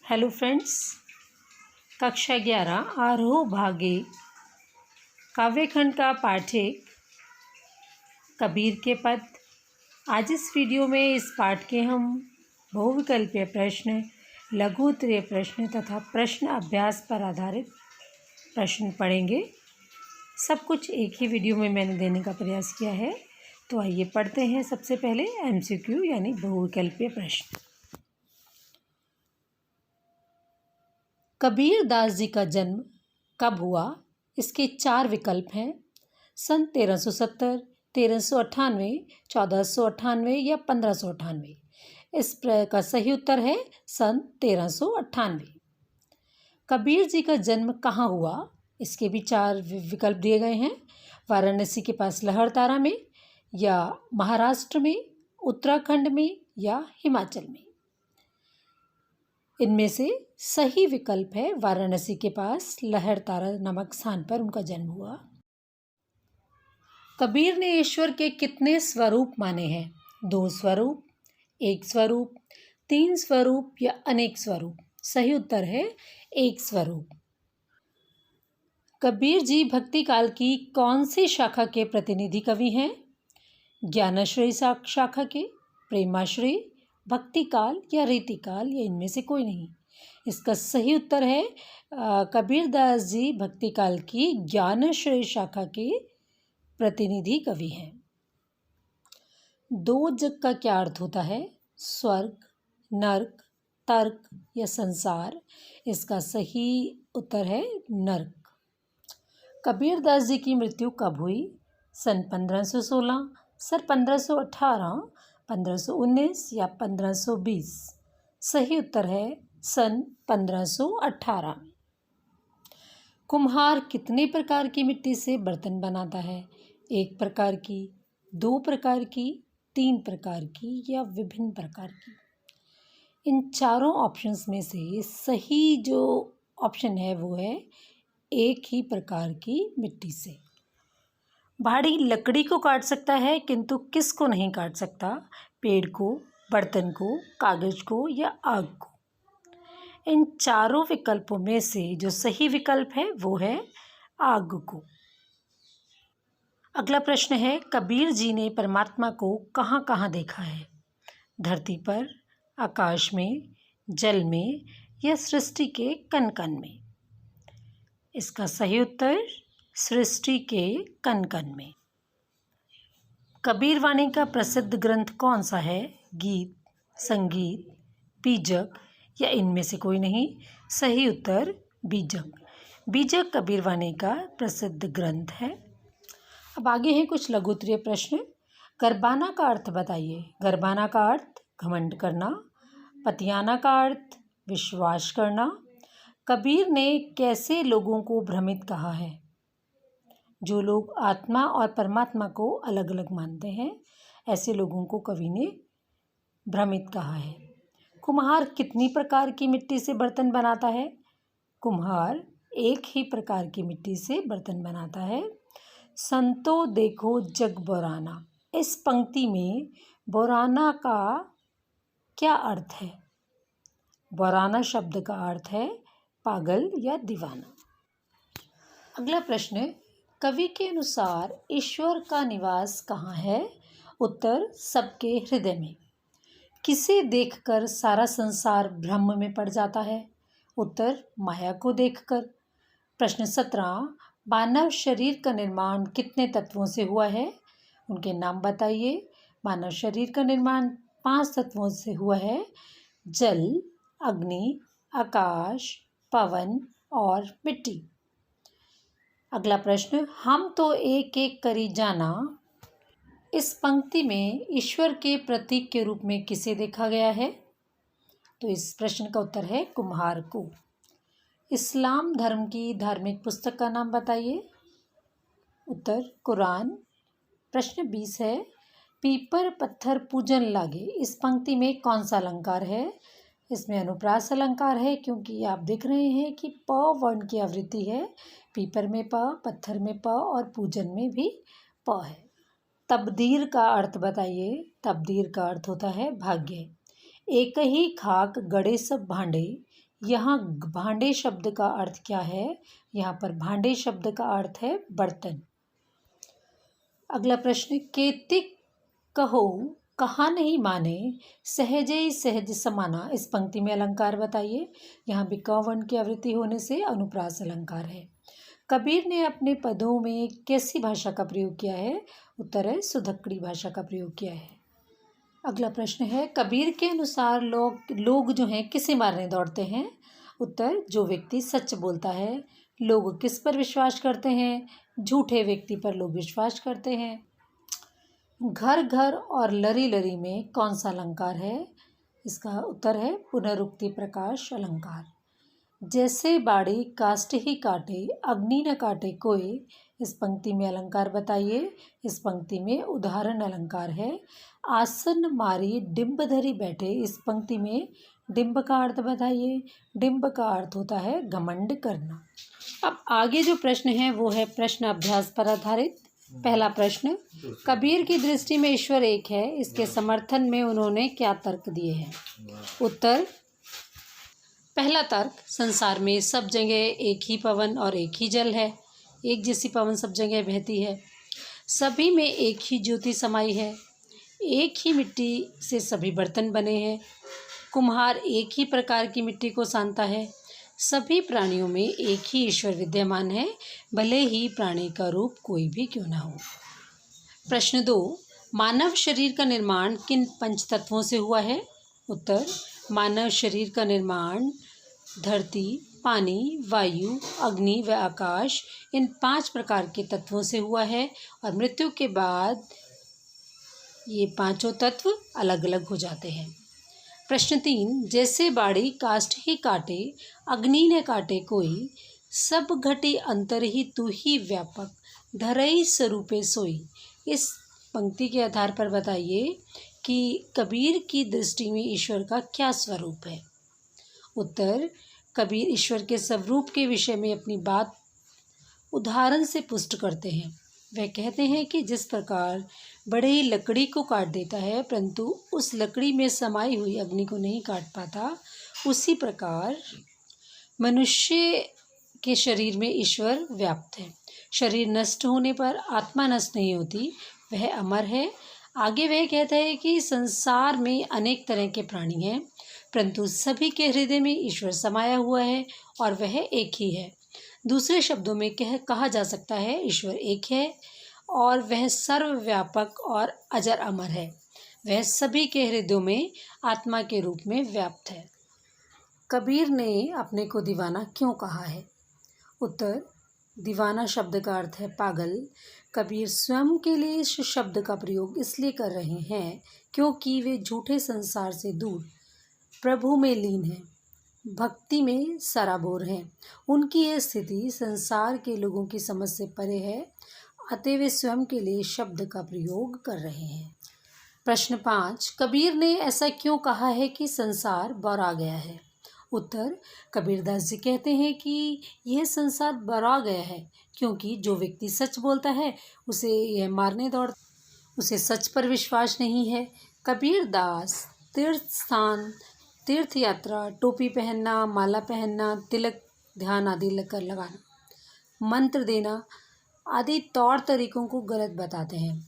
Hello friends, कक्षा 11 आरोह भागे काव्यखंड का पाठ 1 कबीर के पद। आज इस वीडियो में इस पाठ के हम बहुविकल्पीय प्रश्न, लघु उत्तरीय प्रश्न तथा प्रश्न अभ्यास पर आधारित प्रश्न पढ़ेंगे। सब कुछ एक ही वीडियो में मैंने देने का प्रयास किया है। तो आइए पढ़ते हैं। सबसे पहले MCQ यानी बहुविकल्पीय प्रश्न। कबीर दास जी का जन्म कब हुआ? इसके 4 विकल्प हैं। सन 1370, 1398, 1498 या 1598। का सही उत्तर है सन 1398। कबीर जी का जन्म कहाँ हुआ? इसके भी 4 विकल्प दिए गए हैं। वाराणसी के पास लहरतारा में, या महाराष्ट्र में, उत्तराखंड में या हिमाचल में। इनमें से सही विकल्प है वाराणसी के पास लहरतारा नामक स्थान पर उनका जन्म हुआ। कबीर ने ईश्वर के कितने स्वरूप माने हैं? 2 स्वरूप, 1 स्वरूप, 3 स्वरूप या अनेक स्वरूप? सही उत्तर है 1 स्वरूप। कबीर जी भक्ति काल की कौन सी शाखा के प्रतिनिधि कवि हैं? ज्ञानाश्रयी शाखा के, प्रेमाश्रयी, भक्ति काल या रीतिकाल या इनमें से कोई नहीं। इसका सही उत्तर है कबीर दास जी भक्ति काल की ज्ञानाश्रयी शाखा के प्रतिनिधि कवि हैं। 2 जग का क्या अर्थ होता है? स्वर्ग, नर्क, तर्क या संसार? इसका सही उत्तर है नर्क। कबीर दास जी की मृत्यु कब हुई? सन 1516, सन 1518, 1519 या 1520? सही उत्तर है सन 1518। कुम्हार कितने प्रकार की मिट्टी से बर्तन बनाता है? 1 प्रकार की, 2 प्रकार की, 3 प्रकार की या विभिन्न प्रकार की? इन चारों ऑप्शंस में से सही जो ऑप्शन है वो है 1 ही प्रकार की मिट्टी से। भाड़ी लकड़ी को काट सकता है किंतु किसको नहीं काट सकता? पेड़ को, बर्तन को, कागज को या आग को? इन चारों विकल्पों में से जो सही विकल्प है वो है आग को। अगला प्रश्न है, कबीर जी ने परमात्मा को कहाँ कहाँ देखा है? धरती पर, आकाश में, जल में या सृष्टि के कण कण में? इसका सही उत्तर सृष्टि के कण कण में। कबीर वाणी का प्रसिद्ध ग्रंथ कौन सा है? गीत, संगीत, बीजक या इनमें से कोई नहीं? सही उत्तर बीजक। बीजक कबीर वाणी का प्रसिद्ध ग्रंथ है। अब आगे हैं कुछ लघु उत्तरीय प्रश्न। गर्भाना का अर्थ बताइए। गर्भाना का अर्थ घमंड करना। पतियाना का अर्थ विश्वास करना। कबीर ने कैसे लोगों को भ्रमित कहा है? जो लोग आत्मा और परमात्मा को अलग अलग मानते हैं, ऐसे लोगों को कवि ने भ्रमित कहा है। कुम्हार कितनी प्रकार की मिट्टी से बर्तन बनाता है? कुम्हार 1 ही प्रकार की मिट्टी से बर्तन बनाता है। संतो देखो जग बोराना, इस पंक्ति में बोराना का क्या अर्थ है? बोराना शब्द का अर्थ है पागल या दीवाना। अगला प्रश्न, कवि के अनुसार ईश्वर का निवास कहाँ है? उत्तर सबके हृदय में। किसे देखकर सारा संसार भ्रम में पड़ जाता है? उत्तर माया को देखकर। प्रश्न 17, मानव शरीर का निर्माण कितने तत्वों से हुआ है? उनके नाम बताइए। मानव शरीर का निर्माण 5 तत्वों से हुआ है। जल, अग्नि, आकाश, पवन और मिट्टी। अगला प्रश्न, हम तो एक एक करी जाना, इस पंक्ति में ईश्वर के प्रतीक के रूप में किसे देखा गया है? तो इस प्रश्न का उत्तर है कुम्हार को। इस्लाम धर्म की धार्मिक पुस्तक का नाम बताइए। उत्तर कुरान। प्रश्न 20 है, पीपर पत्थर पूजन लागे, इस पंक्ति में कौन सा अलंकार है? इसमें अनुप्रास अलंकार है, क्योंकि आप देख रहे हैं कि प वर्ण की आवृत्ति है। पीपर में प, पत्थर में प और पूजन में भी प है। तबदीर का अर्थ बताइए। तबदीर का अर्थ होता है भाग्य। एक ही खाक गड़े सब भांडे, यहाँ भांडे शब्द का अर्थ क्या है? यहाँ पर भांडे शब्द का अर्थ है बर्तन। अगला प्रश्न, केतिक कहो कहा नहीं माने सहजे सहज समाना, इस पंक्ति में अलंकार बताइए। यहाँ भी क वर्ण की आवृत्ति होने से अनुप्रास अलंकार है। कबीर ने अपने पदों में कैसी भाषा का प्रयोग किया है? उत्तर है सुधक्कड़ी भाषा का प्रयोग किया है। अगला प्रश्न है, कबीर के अनुसार लोग जो हैं किसे मारने दौड़ते हैं? उत्तर, जो व्यक्ति सच बोलता है। लोग किस पर विश्वास करते हैं? झूठे व्यक्ति पर लोग विश्वास करते हैं। घर घर और लरी लरी में कौन सा अलंकार है? इसका उत्तर है पुनरुक्ति प्रकाश अलंकार। जैसे बाड़ी काष्ठ ही काटे अग्नि न काटे कोई, इस पंक्ति में अलंकार बताइए। इस पंक्ति में उदाहरण अलंकार है। आसन मारी डिंब धरी बैठे, इस पंक्ति में डिंब का अर्थ बताइए। डिंब का अर्थ होता है घमंड करना। अब आगे जो प्रश्न है वो है प्रश्न अभ्यास पर आधारित। पहला प्रश्न, कबीर की दृष्टि में ईश्वर एक है, इसके समर्थन में उन्होंने क्या तर्क दिए हैं? उत्तर, पहला तर्क, संसार में सब जगह एक ही पवन और एक ही जल है। एक जैसी पवन सब जगह बहती है। सभी में एक ही ज्योति समाई है। एक ही मिट्टी से सभी बर्तन बने हैं। कुम्हार एक ही प्रकार की मिट्टी को सानता है। सभी प्राणियों में एक ही ईश्वर विद्यमान है, भले ही प्राणी का रूप कोई भी क्यों ना हो। प्रश्न 2, मानव शरीर का निर्माण किन पंच तत्वों से हुआ है? उत्तर, मानव शरीर का निर्माण धरती, पानी, वायु, अग्नि व आकाश, इन 5 प्रकार के तत्वों से हुआ है और मृत्यु के बाद ये पांचों तत्व अलग अलग हो जाते हैं। प्रश्न 3, जैसे बाड़ी काष्ठ ही काटे अग्नि न काटे कोई, सब घटी अंतर ही तू ही व्यापक धरई स्वरूपे सोई, इस पंक्ति के आधार पर बताइए कि कबीर की दृष्टि में ईश्वर का क्या स्वरूप है? उत्तर, कबीर ईश्वर के स्वरूप के विषय में अपनी बात उदाहरण से पुष्ट करते हैं। वह कहते हैं कि जिस प्रकार बढ़ई लकड़ी को काट देता है परंतु उस लकड़ी में समाई हुई अग्नि को नहीं काट पाता, उसी प्रकार मनुष्य के शरीर में ईश्वर व्याप्त है। शरीर नष्ट होने पर आत्मा नष्ट नहीं होती, वह अमर है। आगे वह कहता है कि संसार में अनेक तरह के प्राणी हैं परंतु सभी के हृदय में ईश्वर समाया हुआ है और वह एक ही है। दूसरे शब्दों में कहा जा सकता है ईश्वर एक है और वह सर्वव्यापक और अजर अमर है। वह सभी के हृदयों में आत्मा के रूप में व्याप्त है। कबीर ने अपने को दीवाना क्यों कहा है? उत्तर, दीवाना शब्द का अर्थ है पागल। कबीर स्वयं के लिए इस शब्द का प्रयोग इसलिए कर रहे हैं क्योंकि वे झूठे संसार से दूर प्रभु में लीन हैं, भक्ति में सराबोर हैं। उनकी यह स्थिति संसार के लोगों की समझ से परे है, अतः वे स्वयं के लिए शब्द का प्रयोग कर रहे हैं। प्रश्न 5, कबीर ने ऐसा क्यों कहा है कि संसार बौरा गया है? उत्तर, कबीरदास जी कहते हैं कि यह संसार बौरा गया है क्योंकि जो व्यक्ति सच बोलता है उसे यह मारने दौड़, उसे सच पर विश्वास नहीं है। कबीरदास तीर्थ स्थान, तीर्थ यात्रा, टोपी पहनना, माला पहनना, तिलक, ध्यान आदि लगाना, मंत्र देना आदि तौर तरीकों को गलत बताते हैं।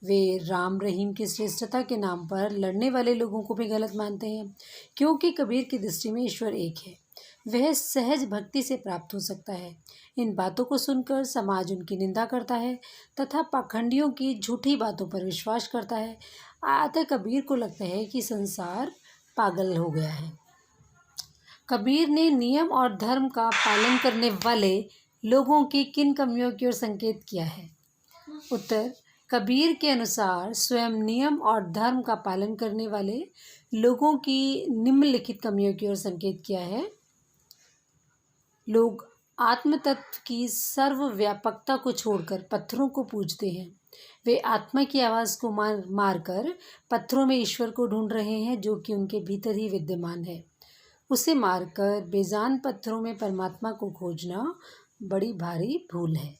वे राम रहीम की श्रेष्ठता के नाम पर लड़ने वाले लोगों को भी गलत मानते हैं क्योंकि कबीर की दृष्टि में ईश्वर एक है, वह सहज भक्ति से प्राप्त हो सकता है। इन बातों को सुनकर समाज उनकी निंदा करता है तथा पाखंडियों की झूठी बातों पर विश्वास करता है। अतः कबीर को लगता है कि संसार पागल हो गया है। कबीर ने नियम और धर्म का पालन करने वाले लोगों की किन कमियों की ओर संकेत किया है? उत्तर, कबीर के अनुसार स्वयं नियम और धर्म का पालन करने वाले लोगों की निम्नलिखित कमियों की ओर संकेत किया है। लोग आत्म तत्व की सर्वव्यापकता को छोड़कर पत्थरों को पूजते हैं। वे आत्मा की आवाज़ को मारकर पत्थरों में ईश्वर को ढूंढ रहे हैं जो कि उनके भीतर ही विद्यमान है। उसे मारकर बेजान पत्थरों में परमात्मा को खोजना बड़ी भारी भूल है।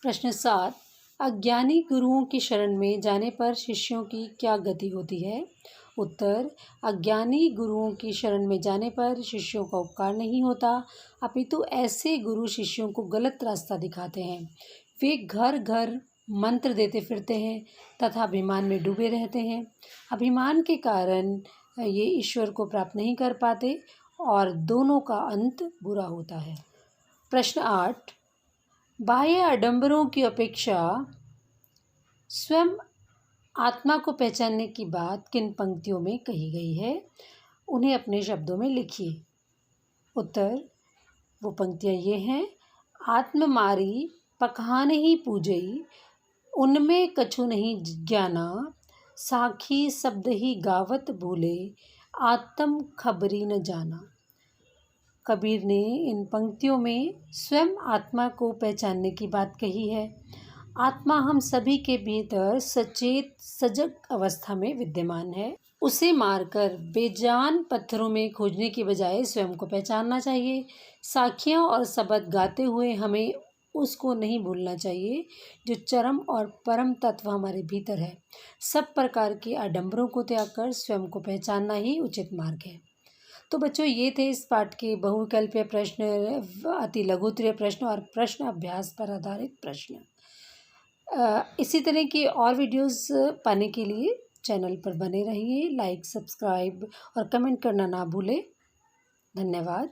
प्रश्न 7, अज्ञानी गुरुओं की शरण में जाने पर शिष्यों की क्या गति होती है? उत्तर, अज्ञानी गुरुओं की शरण में जाने पर शिष्यों का उपकार नहीं होता, अपितु ऐसे गुरु शिष्यों को गलत रास्ता दिखाते हैं। वे घर घर मंत्र देते फिरते हैं तथा अभिमान में डूबे रहते हैं। अभिमान के कारण ये ईश्वर को प्राप्त नहीं कर पाते और दोनों का अंत बुरा होता है। प्रश्न 8, बाह्य आडंबरों की अपेक्षा स्वयं आत्मा को पहचानने की बात किन पंक्तियों में कही गई है? उन्हें अपने शब्दों में लिखिए। उत्तर, वो पंक्तियाँ ये हैं, आत्म मारी पखान ही पूजई, उनमें कछु नहीं ज्ञाना, साखी शब्द ही गावत भूले, आत्म खबरी न जाना। कबीर ने इन पंक्तियों में स्वयं आत्मा को पहचानने की बात कही है। आत्मा हम सभी के भीतर सचेत सजग अवस्था में विद्यमान है। उसे मारकर बेजान पत्थरों में खोजने की बजाय स्वयं को पहचानना चाहिए। साखियाँ और शब्द गाते हुए हमें उसको नहीं भूलना चाहिए जो चरम और परम तत्व हमारे भीतर है। सब प्रकार के आडंबरों को त्याग कर स्वयं को पहचानना ही उचित मार्ग है। तो बच्चों, ये थे इस पाठ के बहुविकल्पीय प्रश्न, अति लघुत्तरीय प्रश्न और प्रश्न अभ्यास पर आधारित प्रश्न। इसी तरह की और वीडियोस पाने के लिए चैनल पर बने रहिए। लाइक, सब्सक्राइब और कमेंट करना ना भूलें। धन्यवाद।